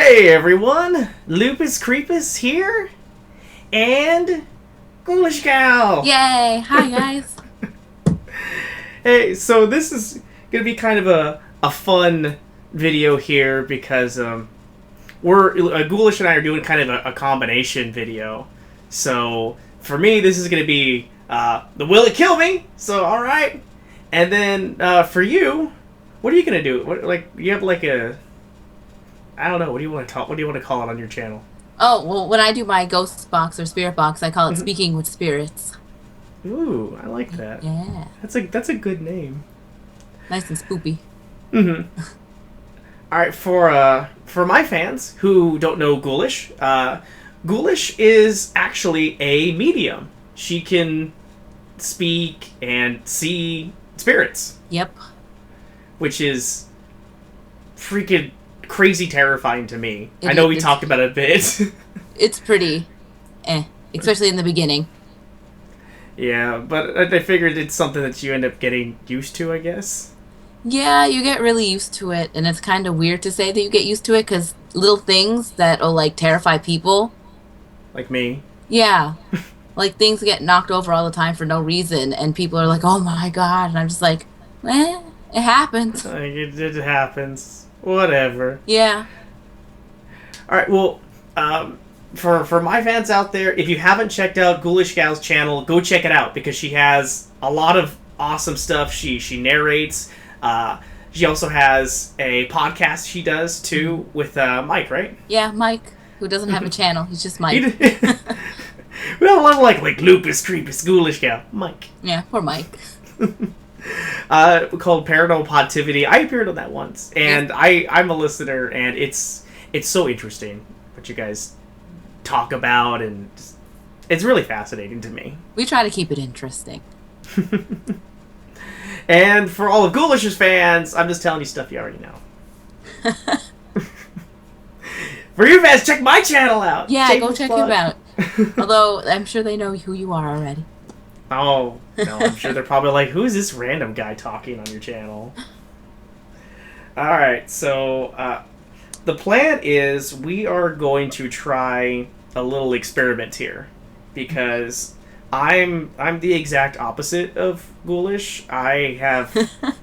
Hey everyone, Lupus Creepus here, and GhoulishGal! Yay! Hi guys. Hey, so this is gonna be kind of a fun video here because Ghoulish and I are doing kind of a combination video. So for me, this is gonna be the Will It Kill Me? So alright. And then for you, what are you gonna do? You have like a, I don't know. What do you want to talk? What do you want to call it on your channel? Oh, well, when I do my ghost box or spirit box, I call it Speaking with Spirits. Ooh, I like that. Yeah. That's a good name. Nice and spoopy. Mm-hmm. All right, for my fans who don't know Ghoulish, Ghoulish is actually a medium. She can speak and see spirits. Yep. Which is freaking crazy terrifying to me. I know we talked about it a bit. It's pretty especially in the beginning. Yeah, but I figured it's something that you end up getting used to, I guess. Yeah, you get really used to it, and it's kind of weird to say that you get used to it, because little things that'll, like, terrify people. Like me. Yeah. Like, things get knocked over all the time for no reason, and people are like, oh my god, and I'm just like, it happens. Like, it happens. Whatever. Yeah. Alright, well, for my fans out there, if you haven't checked out GhoulishGal's channel, go check it out, because she has a lot of awesome stuff. She narrates. She also has a podcast she does, too, with Mike, right? Yeah, Mike, who doesn't have a channel. He's just Mike. We don't love like Lupus Creepus, GhoulishGal. Mike. Yeah, poor Mike. Called Paranormal Positivity. I appeared on that once, and I'm a listener, and it's so interesting what you guys talk about, and it's really fascinating to me. We try to keep it interesting. And for all of Ghoulish's fans, I'm just telling you stuff you already know. For your fans, check my channel out. Yeah, go check him out. Although I'm sure they know who you are already. Oh, no, I'm sure they're probably like, who is this random guy talking on your channel? Alright, so the plan is we are going to try a little experiment here. Because I'm the exact opposite of Ghoulish. I have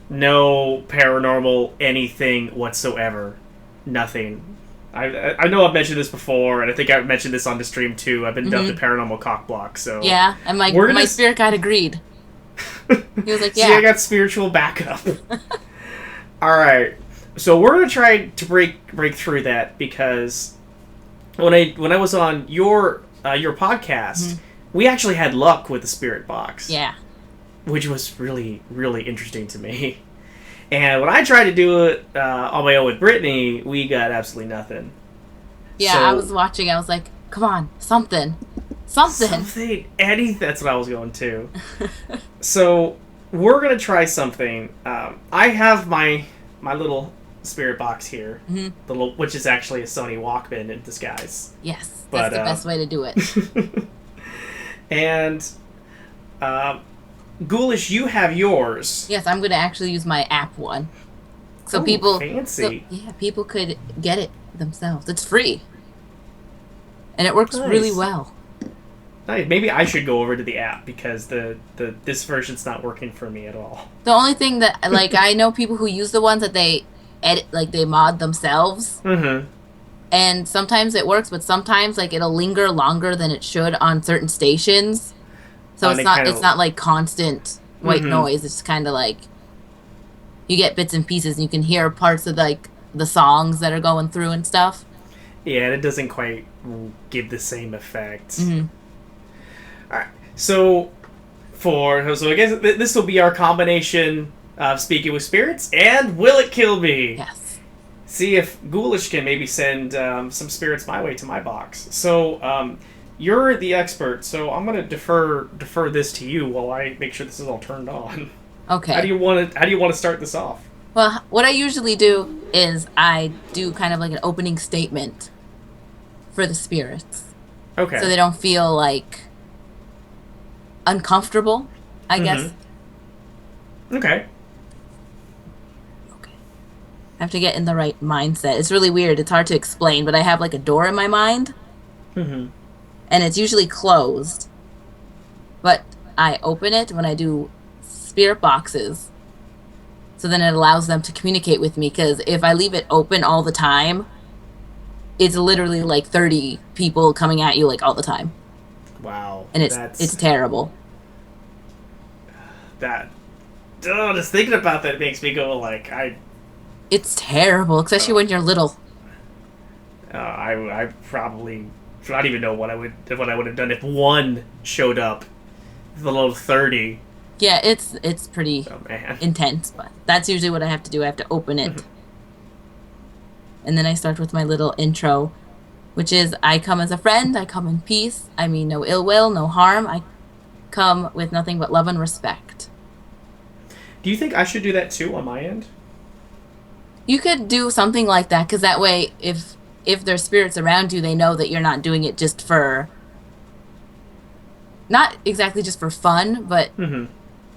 no paranormal anything whatsoever. Nothing. I know I've mentioned this before, and I think I've mentioned this on the stream too. I've been dubbed the paranormal cockblock, so... Yeah, and my spirit guide agreed. He was like, yeah. See, I got spiritual backup. Alright, so we're going to try to break through that, because when I was on your podcast, we actually had luck with the spirit box. Yeah. Which was really, really interesting to me. And when I tried to do it on my own with Brittany, we got absolutely nothing. Yeah, so, I was watching. I was like, come on, something. Anything. That's what I was going to. So we're going to try something. I have my little spirit box here, which is actually a Sony Walkman in disguise. Yes, that's the best way to do it. And... Ghoulish, you have yours. Yes, I'm going to actually use my app one. So fancy. People could get it themselves. It's free. And it works really well. Nice. Maybe I should go over to the app, because this version's not working for me at all. The only thing that, like, I know people who use the ones that they edit, like, they mod themselves. Mm-hmm. And sometimes it works, but sometimes, like, it'll linger longer than it should on certain stations. So it's not like constant white noise. It's kind of like you get bits and pieces, and you can hear parts of like the songs that are going through and stuff. Yeah, it doesn't quite give the same effect. All right, so I guess this will be our combination of Speaking with Spirits and Will It Kill Me? Yes. See if Ghoulish can maybe send some spirits my way to my box. So. You're the expert, so I'm gonna defer this to you while I make sure this is all turned on. Okay. How do you want to start this off? Well, what I usually do is I do kind of like an opening statement for the spirits. Okay. So they don't feel like uncomfortable, I guess. Okay. Okay. have to get in the right mindset. It's really weird. It's hard to explain, but I have like a door in my mind. Mm-hmm. And it's usually closed. But I open it when I do spirit boxes. So then it allows them to communicate with me, because if I leave it open all the time, it's literally like 30 people coming at you like all the time. Wow. And it's terrible. Just thinking about that makes me go like, It's terrible, especially when you're little. I probably don't even know what I would have done if one showed up. The little 30. Yeah, it's pretty intense, but that's usually what I have to do. I have to open it. And then I start with my little intro, which is, I come as a friend, I come in peace, I mean no ill will, no harm, I come with nothing but love and respect. Do you think I should do that too on my end? You could do something like that, because that way, if there's spirits around you, they know that you're not doing it just for... Not exactly just for fun, but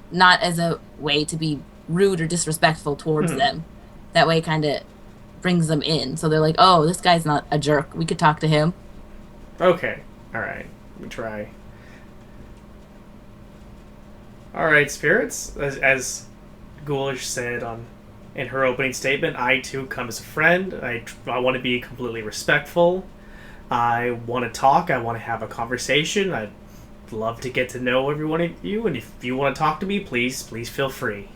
not as a way to be rude or disrespectful towards them. That way it kind of brings them in. So they're like, oh, this guy's not a jerk. We could talk to him. Okay. Alright. Let me try. Alright, spirits. As Ghoulish said in her opening statement, I too come as a friend. I want to be completely respectful. I want to talk. I want to have a conversation. I'd love to get to know every one of you, and if you want to talk to me, please feel free.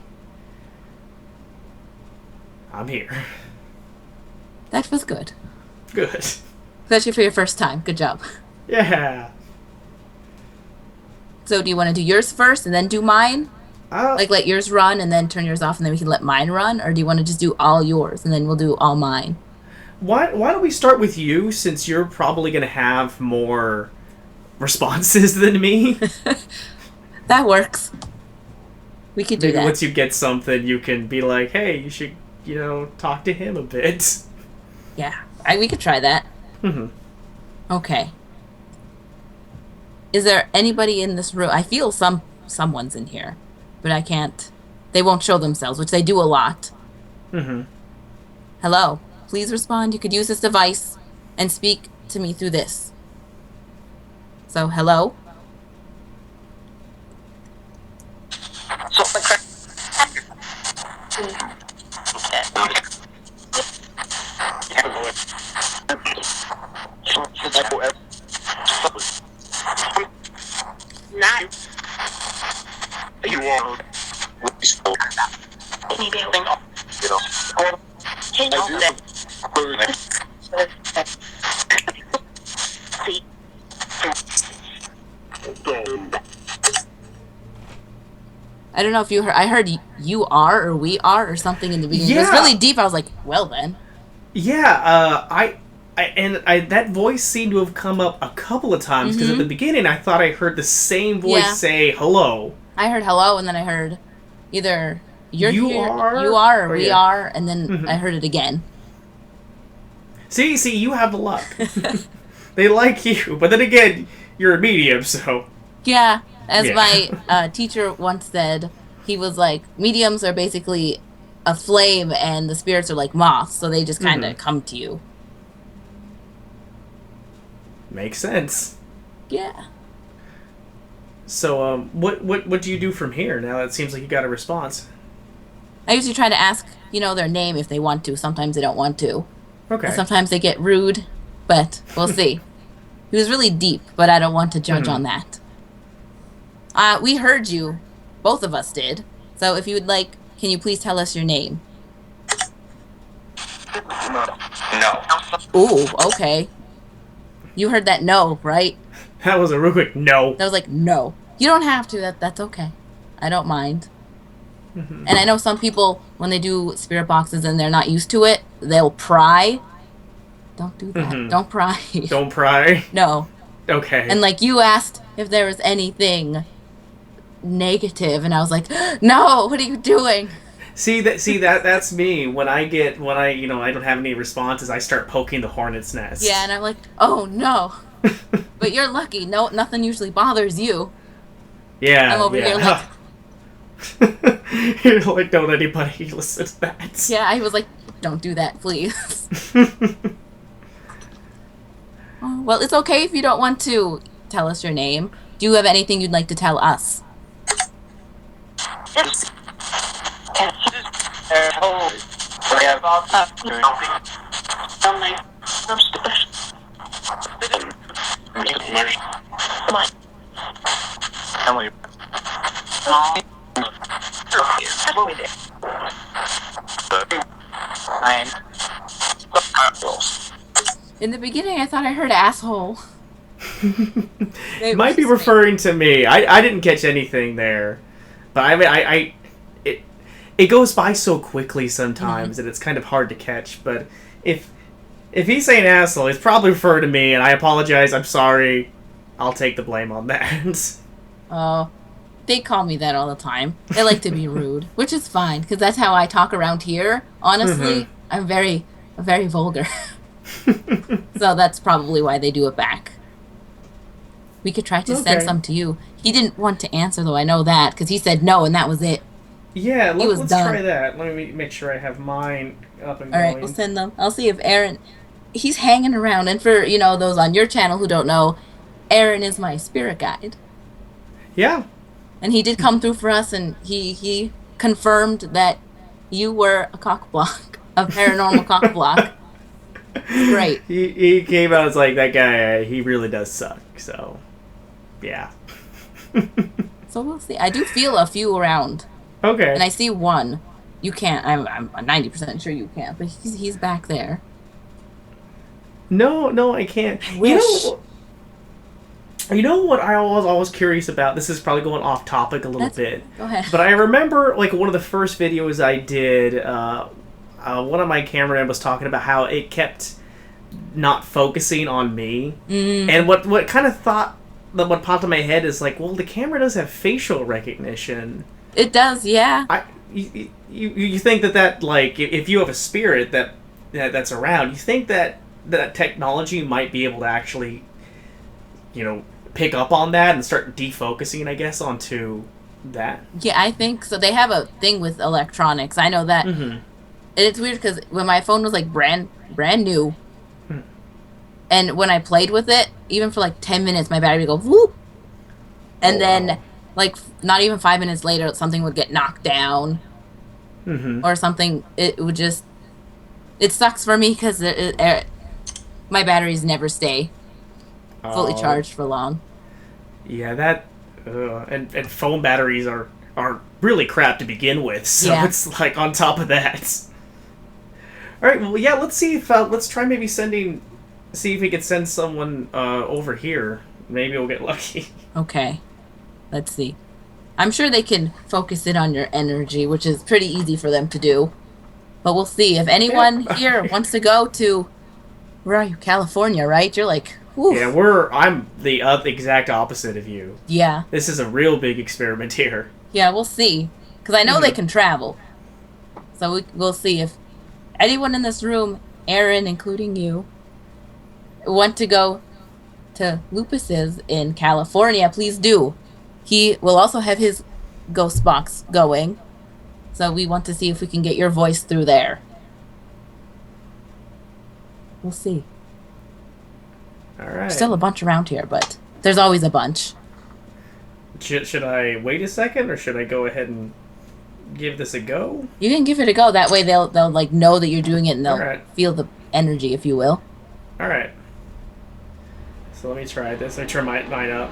I'm here. That was good. Good. Especially for your first time. Good job. Yeah. So do you want to do yours first and then do mine? Like let yours run and then turn yours off and then we can let mine run? Or do you want to just do all yours and then we'll do all mine? Why don't we start with you, since you're probably going to have more responses than me? That works. We could do Maybe that. Once you get something, you can be like, hey, you should, talk to him a bit. Yeah, we could try that. Okay. Is there anybody in this room? I feel someone's in here, but I can't. They won't show themselves, which they do a lot. Hello. Please respond. You could use this device and speak to me through this. So, hello? I don't know if you heard. I heard you are or we are or something in the beginning. Yeah. It was really deep. I was like, well then. Yeah, I that voice seemed to have come up a couple of times, because at the beginning I thought I heard the same voice say hello. I heard hello, and then I heard either you are, or we are, and then I heard it again. See, you have the luck. They like you, but then again, you're a medium, so... Yeah, as my teacher once said, he was like, mediums are basically a flame, and the spirits are like moths, so they just kind of come to you. Makes sense. Yeah. So, what do you do from here, now that it seems like you got a response? I usually try to ask, their name if they want to. Sometimes they don't want to. Okay. And sometimes they get rude, but we'll see. He was really deep, but I don't want to judge on that. We heard you. Both of us did. So if you would like, can you please tell us your name? No. Ooh, okay. You heard that no, right? That was a real quick no. That was like, no. You don't have to. That's okay. I don't mind. And I know some people, when they do spirit boxes and they're not used to it, they'll pry. Don't do that. Don't pry. Don't pry? No. Okay. And like you asked if there was anything negative, and I was like, no, what are you doing? That's me. When I I don't have any responses, I start poking the hornet's nest. Yeah, and I'm like, oh no. But you're lucky. No, nothing usually bothers you. Yeah. I'm over here like you're like, don't anybody listen to that. Yeah, I was like, Don't do that, please. Oh, well, it's okay if you don't want to tell us your name. Do you have anything you'd like to tell us? In the beginning, I thought I heard asshole. It might be referring to me. I didn't catch anything there, but I mean, it goes by so quickly sometimes that it's kind of hard to catch. But if he's saying asshole, he's probably referring to me, and I apologize. I'm sorry. I'll take the blame on that. Oh, they call me that all the time. They like to be rude, which is fine because that's how I talk around here. Honestly, I'm very vulgar. So that's probably why they do it back. We could try to send some to you. He didn't want to answer, though. I know that, because he said no, and that was it. Yeah, let's try that. Let me make sure I have mine up and going. All right, we'll send them. I'll see if Aaron... He's hanging around. And for, those on your channel who don't know, Aaron is my spirit guide. Yeah. And he did come through for us, and he confirmed that you were a cockblock, a paranormal cockblock. Great. He came out as like, that guy, he really does suck, so... Yeah. So we'll see. I do feel a few around. Okay. And I see one. You can't. I'm 90% sure you can't, but he's back there. No, I can't. I wish. You know what I was always curious about? This is probably going off topic a little bit. Go ahead. But I remember, like, one of the first videos I did, one of my cameramen was talking about how it kept not focusing on me. And what kind of thought... What popped in my head is like, well, the camera does have facial recognition. It does, yeah. You think that like, if you have a spirit that's around, you think that technology might be able to actually, pick up on that and start defocusing, I guess, onto that. Yeah, I think so. They have a thing with electronics. I know that. And it's weird because when my phone was like brand new, and when I played with it, even for like 10 minutes, my battery would go whoop. And then, like, not even 5 minutes later, something would get knocked down. Or something. It would just... It sucks for me because my batteries never stay fully charged for long. Yeah, that... and phone batteries are really crap to begin with, so it's like on top of that. Alright, well, yeah, let's see if... let's try maybe sending... See if we could send someone over here. Maybe we'll get lucky. Okay. Let's see. I'm sure they can focus it on your energy, which is pretty easy for them to do. But we'll see. If anyone here wants to go to... Where are you? California, right? You're like... Whew. Yeah, I'm the exact opposite of you. Yeah. This is a real big experiment here. Yeah, we'll see. Because I know they can travel. So we'll see if anyone in this room, Aaron, including you, want to go to Lupus's in California, please do. He will also have his ghost box going. So we want to see if we can get your voice through there. We'll see. Alright. Still a bunch around here, but there's always a bunch. Should I wait a second, or should I go ahead and give this a go? You can give it a go. That way they'll like know that you're doing it, and they'll feel the energy, if you will. Alright. So let me try this. Let me turn mine up.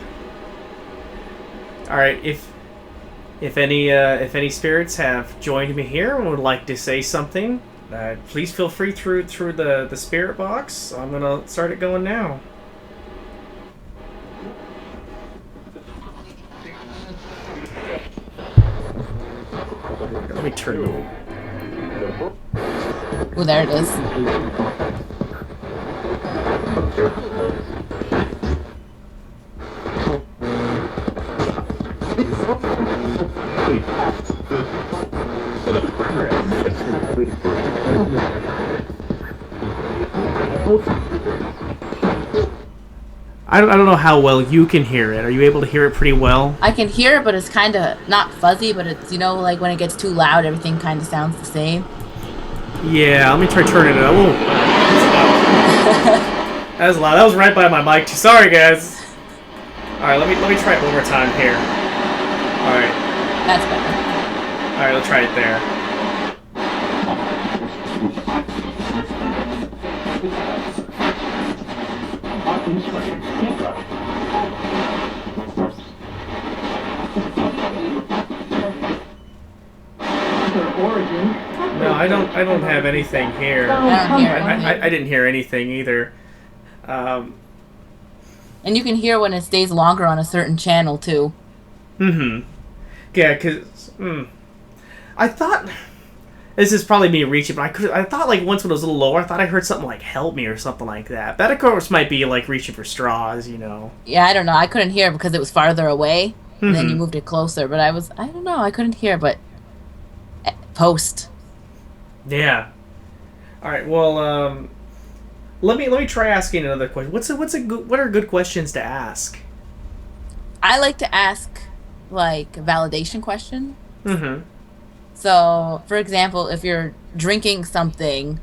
Alright, if any spirits have joined me here and would like to say something, please feel free through the spirit box. I'm gonna start it going now. Let me turn it. Oh, there it is. I don't know how well you can hear it. Are you able to hear it pretty well? I can hear it, but it's kind of not fuzzy, but it's, like when it gets too loud, everything kind of sounds the same. Yeah, let me try turning it up. Whoa. That was loud. That was right by my mic. Sorry, guys. Alright, let me try it one more time here. Alright. That's better. Alright, let's try it there. No, I don't have anything here. I didn't hear anything either. And you can hear when it stays longer on a certain channel too. Mm-hmm. Yeah, because I thought this is probably me reaching, but I thought like once when it was a little lower, I thought I heard something like "help me" or something like that. That of course might be like reaching for straws, you know. Yeah, I don't know. I couldn't hear it because it was farther away, and then you moved it closer. But I don't know. I couldn't hear, but post. Yeah. All right. Well, let me try asking another question. What are good questions to ask? I like to ask like a validation question. Mm-hmm. So, for example, if you're drinking something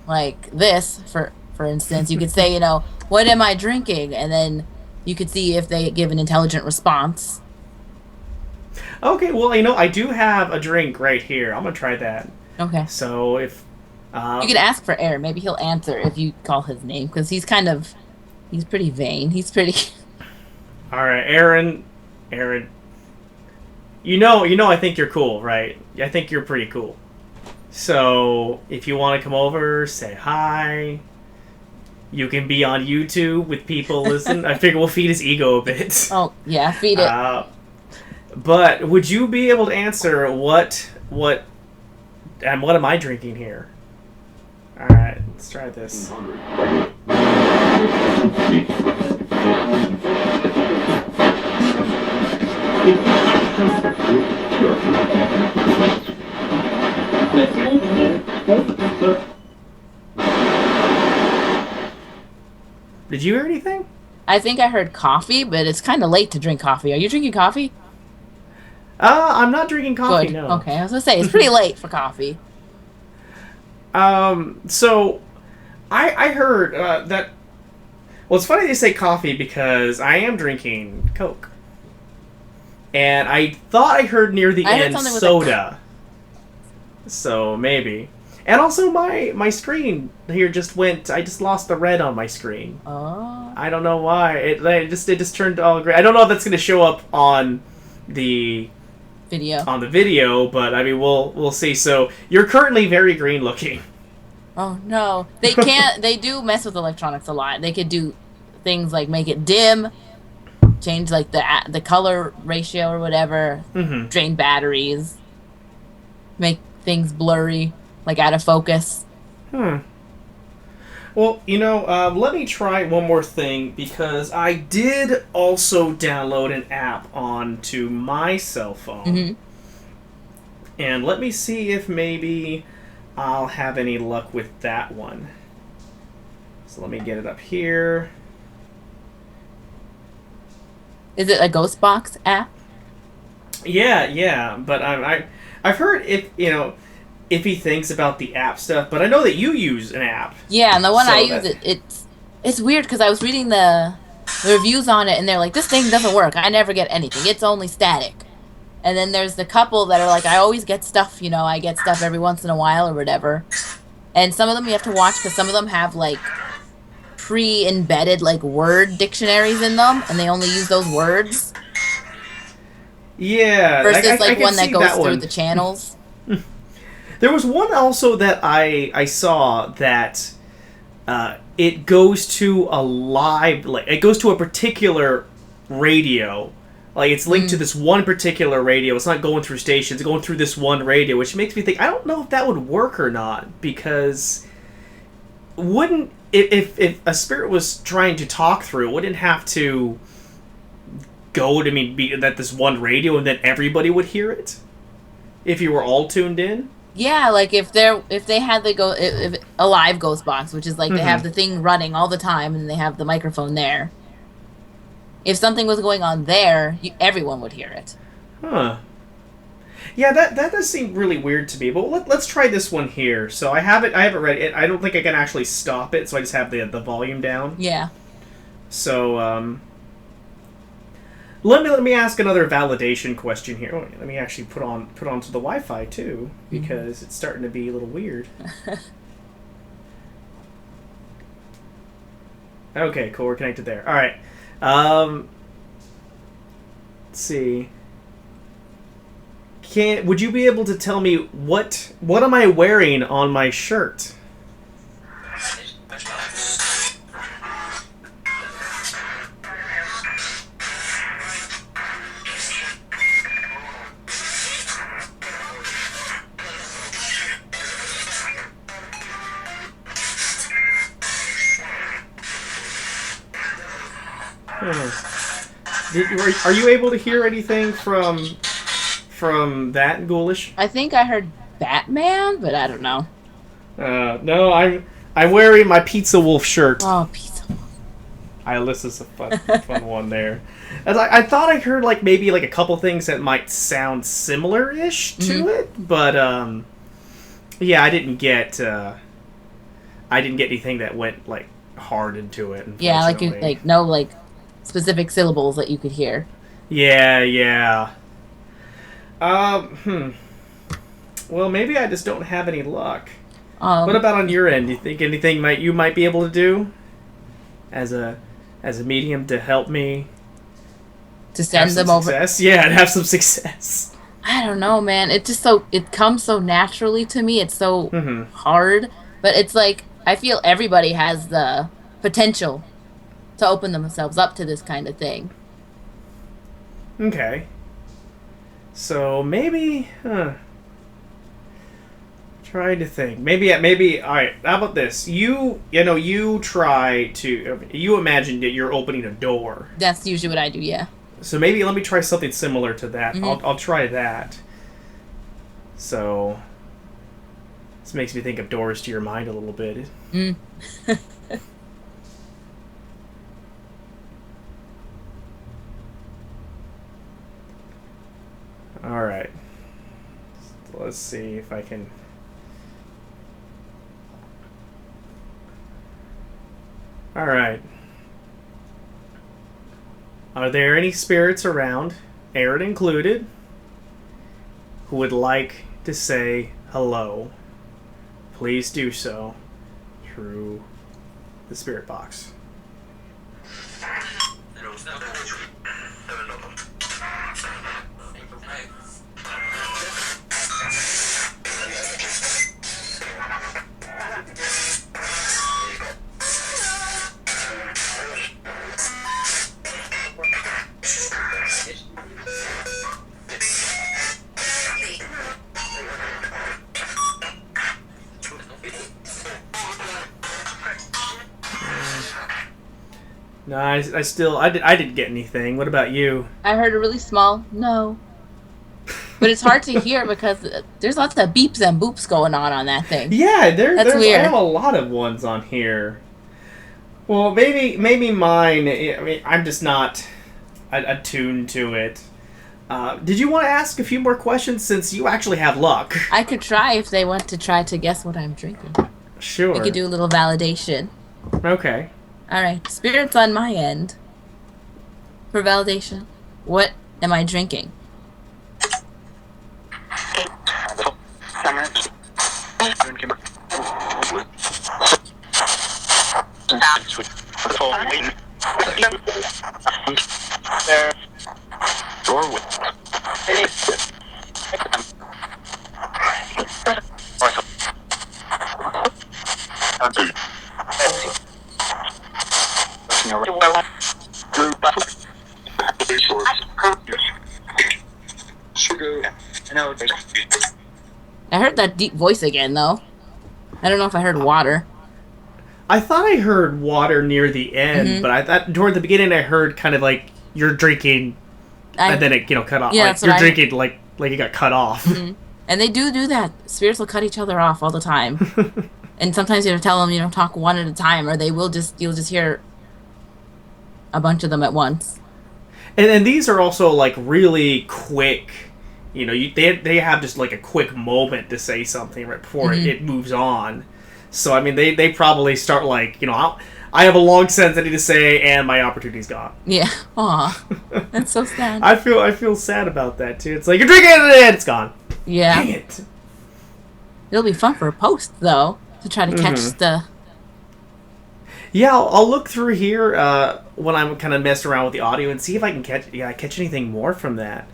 like this, for instance, you could say, you know, what am I drinking? And then you could see if they give an intelligent response. Okay, well, you know, I do have a drink right here. I'm gonna try that. Okay. So if you could ask for Aaron, maybe he'll answer if you call his name, because he's pretty vain. He's pretty. All right, Aaron. You know, I think you're cool, right? I think you're pretty cool. So if you want to come over, say hi. You can be on YouTube with people listen. I figure we'll feed his ego a bit. Oh yeah, feed it. But would you be able to answer what am I drinking here? All right, let's try this. Did you hear anything? I think I heard coffee, but it's kind of late to drink coffee. Are you drinking coffee? I'm not drinking coffee. Good. No. Okay, I was gonna say it's pretty late for coffee. So I heard that. Well, it's funny they say coffee because I am drinking Coke, and I thought I heard near the end soda. So maybe, and also my screen here just went. I just lost the red on my screen. Oh. I don't know why it just turned all gray. I don't know if that's going to show up on the video, but I mean we'll see. So you're currently very green looking. Oh no, they can't. They do mess with electronics a lot. They could do things like make it dim, change like the color ratio or whatever, drain batteries, make things blurry, like out of focus. Well, you know, let me try one more thing, because I did also download an app onto my cell phone. And let me see if maybe I'll have any luck with that one. So let me get it up here. Is it a Ghost Box app? Yeah, but I've heard if he thinks about the app stuff, but I know that you use an app. Yeah, and the one I use, it's weird because I was reading the reviews on it, and they're like, this thing doesn't work. I never get anything. It's only static. And then there's the couple that are like, I always get stuff, you know, I get stuff every once in a while or whatever. And some of them you have to watch because some of them have, like, pre-embedded, like, word dictionaries in them, and they only use those words. Yeah. Versus, like, one that goes through the channels. There was one also that I saw that it goes to a live, like, it goes to a particular radio. Like, it's linked to this one particular radio. It's not going through stations. It's going through this one radio, which makes me think, I don't know if that would work or not, because wouldn't... If a spirit was trying to talk through, it wouldn't have to go to be that this one radio and then everybody would hear it? If you were all tuned in? Yeah, like if they had if a live ghost box, which is like they have the thing running all the time and they have the microphone there. If something was going on there, everyone would hear it. Huh. Yeah, that does seem really weird to me. But let's try this one here. So I have it ready. I don't think I can actually stop it, so I just have the volume down. Yeah. So let me ask another validation question here. Oh, let me actually put onto the Wi-Fi too, because it's starting to be a little weird. Okay, cool. We're connected there. All right. Let's see. Would you be able to tell me what am I wearing on my shirt? Are you able to hear anything from that, Ghoulish? I think I heard Batman, but I don't know. No, I'm wearing my Pizza Wolf shirt. Oh, Pizza Wolf. This is a fun one there. As I thought I heard maybe a couple things that might sound similar-ish to it, but yeah, I didn't get anything that went hard into it. Yeah, no specific syllables that you could hear. Yeah. Well, maybe I just don't have any luck. What about on your end? Do you think anything you might be able to do as a medium to help me to send them success? Over? Yeah, and have some success. I don't know, man. It comes so naturally to me. It's so hard, but it's I feel everybody has the potential to open themselves up to this kind of thing. Okay. So maybe, trying to think. Maybe. All right. How about this? You try to. You imagine that you're opening a door. That's usually what I do. Yeah. So maybe let me try something similar to that. I'll try that. So this makes me think of Doors to Your Mind a little bit. All right. Let's see if I can. All right. Are there any spirits around, Aaron included, who would like to say hello? Please do so through the spirit box. No, I didn't get anything. What about you? I heard a really small no. But it's hard to hear because there's lots of beeps and boops going on that thing. Yeah, there's weird. I have a lot of ones on here. Well, maybe mine. I mean, I'm just not attuned to it. Did you want to ask a few more questions since you actually have luck? I could try if they want to try to guess what I'm drinking. Sure. We could do a little validation. Okay. Alright, spirits on my end. For validation, what am I drinking? I heard that deep voice again, though. I don't know if I heard water. I thought I heard water near the end, but I thought toward the beginning I heard kind of like you're drinking, and then it cut off. Yeah, like you're drinking like it got cut off. And they do that. Spirits will cut each other off all the time. And sometimes you have to tell them, talk one at a time, or you'll just hear a bunch of them at once. And these are also like really quick You know, they have just like a quick moment to say something right before it moves on. So I mean, they probably start like, you know, I have a long sentence I need to say, and my opportunity's gone. Yeah. Aw. That's so sad. I feel sad about that too. It's like you're drinking it and it's gone. Yeah. Dang it. It'll be fun for a post though to try to catch the. Yeah, I'll look through here when I'm kind of messing around with the audio and see if I can catch anything more from that.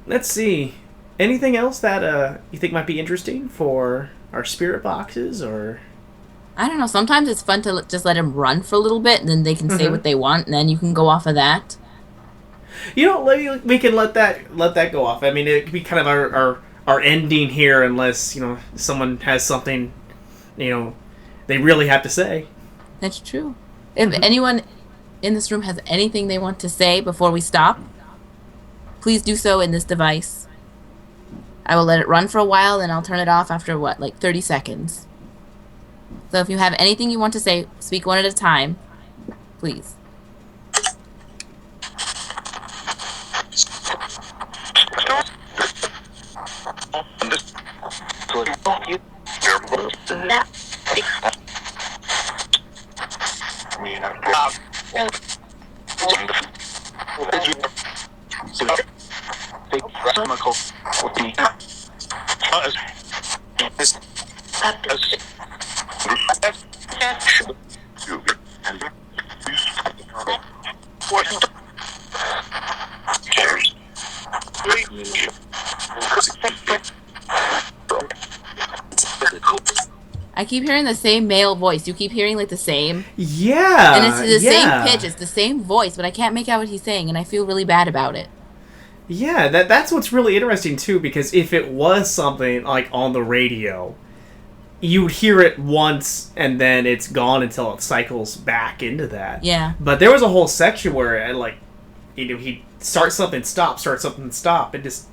Let's see. Anything else that you think might be interesting for our spirit boxes, or? I don't know. Sometimes it's fun to just let them run for a little bit, and then they can say what they want, and then you can go off of that. You know, we can let that go off. I mean, it could be kind of our ending here, unless, you know, someone has something, you know, they really have to say. That's true. If anyone in this room has anything they want to say before we stop, please do so in this device. I will let it run for a while, and I'll turn it off after, like 30 seconds. So if you have anything you want to say, speak one at a time, please. I keep hearing the same male voice. You keep hearing like the same. Yeah. And it's the same pitch. It's the same voice, but I can't make out what he's saying, and I feel really bad about it. Yeah, that's what's really interesting too, because if it was something like on the radio, you would hear it once and then it's gone until it cycles back into that. Yeah. But there was a whole section where he'd start something, stop, start something, stop, and just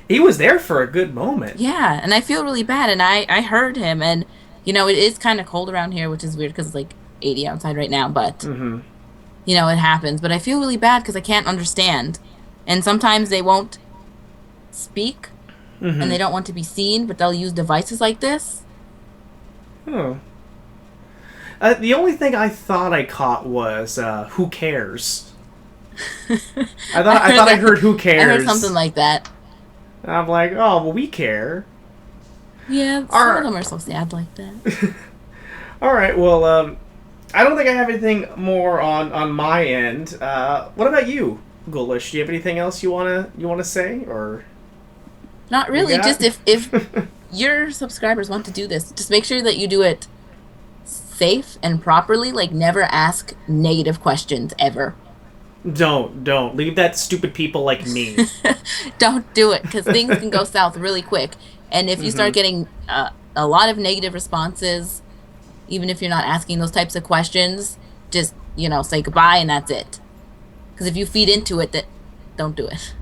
he was there for a good moment. Yeah, and I feel really bad, and I heard him, and you know, it is kind of cold around here, which is weird because it's like 80 outside right now, but you know, it happens. But I feel really bad because I can't understand. And sometimes they won't speak, and they don't want to be seen, but they'll use devices like this. Oh. The only thing I thought I caught was, who cares? I thought I heard who cares. I heard something like that. I'm like, oh, well, we care. Yeah, some of them are so sad like that. All right, well, I don't think I have anything more on my end. What about you, Ghoulish? Do you have anything else you wanna say, or? Not really. Just if your subscribers want to do this, just make sure that you do it safe and properly. Like, never ask negative questions ever. Don't leave that stupid people like me. Don't do it, because things can go south really quick. And if you start getting a lot of negative responses, even if you're not asking those types of questions, just, you know, say goodbye and that's it. Because if you feed into it, don't do it.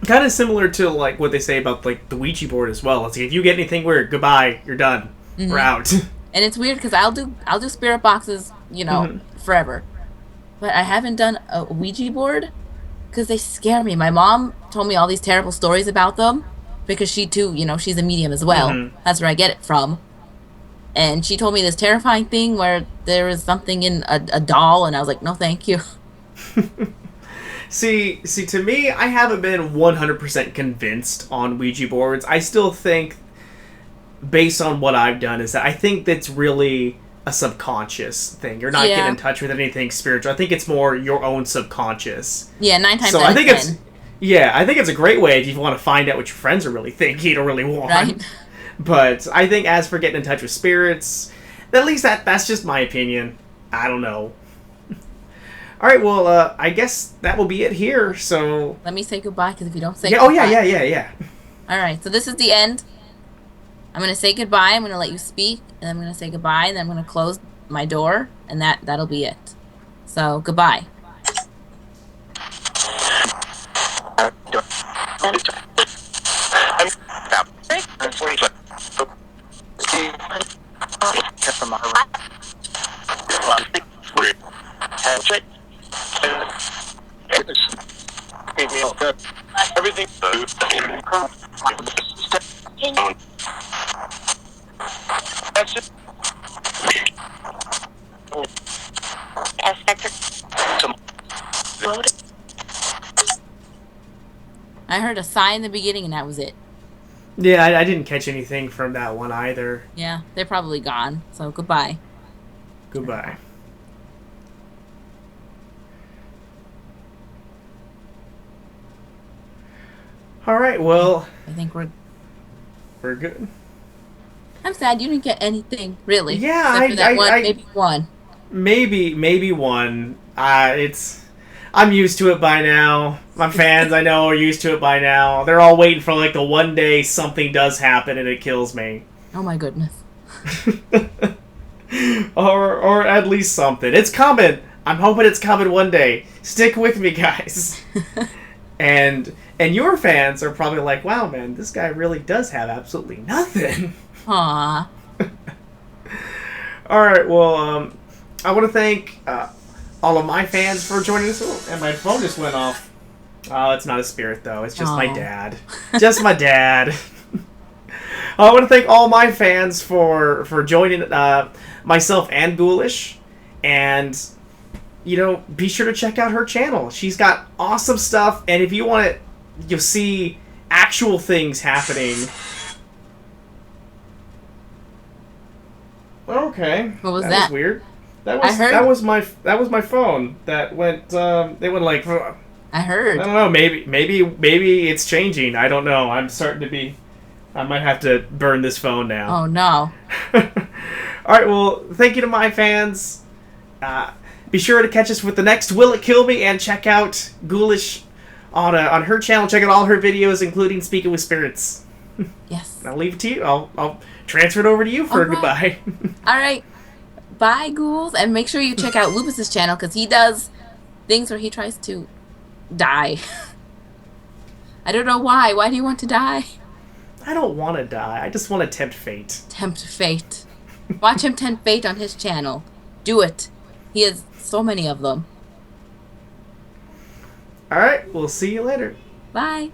Kind of similar to like what they say about like the Ouija board as well. It's like, if you get anything weird, goodbye, you're done, we're out. And it's weird because I'll do spirit boxes, you know, forever, but I haven't done a Ouija board because they scare me. My mom told me all these terrible stories about them because she too, you know, she's a medium as well. That's where I get it from. And she told me this terrifying thing where there was something in a doll, and I was like, no, thank you. See, to me, I haven't been 100% convinced on Ouija boards. I still think, based on what I've done, is that I think that's really a subconscious thing. You're not getting in touch with anything spiritual. I think it's more your own subconscious. Yeah, 9 times so out I of think 10. I think it's a great way if you want to find out what your friends are really thinking or really want. Right. But I think as for getting in touch with spirits, at least that's just my opinion. I don't know. All right, well, I guess that will be it here. So let me say goodbye, because if you don't say goodbye... yeah. All right, so this is the end. I'm going to say goodbye. I'm going to let you speak, and I'm going to say goodbye, and then I'm going to close my door, and that'll be it. So, goodbye. That's it. I heard a sigh in the beginning, and that was it. Yeah, I didn't catch anything from that one either. Yeah, they're probably gone. So goodbye. Goodbye. All right, well, I think we're good. I'm sad you didn't get anything, really. Yeah, except for that one, maybe one. Maybe one. I'm used to it by now. My fans, I know, are used to it by now. They're all waiting for like the one day something does happen and it kills me. Oh my goodness. or at least something. It's coming. I'm hoping it's coming one day. Stick with me, guys. and your fans are probably like, wow, man, this guy really does have absolutely nothing. Aww. All right, well, I want to thank all of my fans for joining us. Oh, and my phone just went off. Oh, it's not a spirit, though. It's just my dad. Just my dad. I want to thank all my fans for joining myself and Ghoulish. And, you know, be sure to check out her channel. She's got awesome stuff. And if you want to, you'll see actual things happening. Okay. What was that? That was weird. That was my phone. That went it went like I heard. I don't know, maybe it's changing. I don't know. I might have to burn this phone now. Oh no. Alright, well, thank you to my fans. Be sure to catch us with the next Will It Kill Me and check out Ghoulish on her channel. Check out all her videos, including Speaking with Spirits. Yes. I'll leave it to you. I'll transfer it over to you for a goodbye. Alright. Bye, ghouls. And make sure you check out Lupus's channel, because he does things where he tries to die. I don't know why. Why do you want to die? I don't want to die. I just want to tempt fate. Tempt fate. Watch him tempt fate on his channel. Do it. He has so many of them. Alright, we'll see you later. Bye.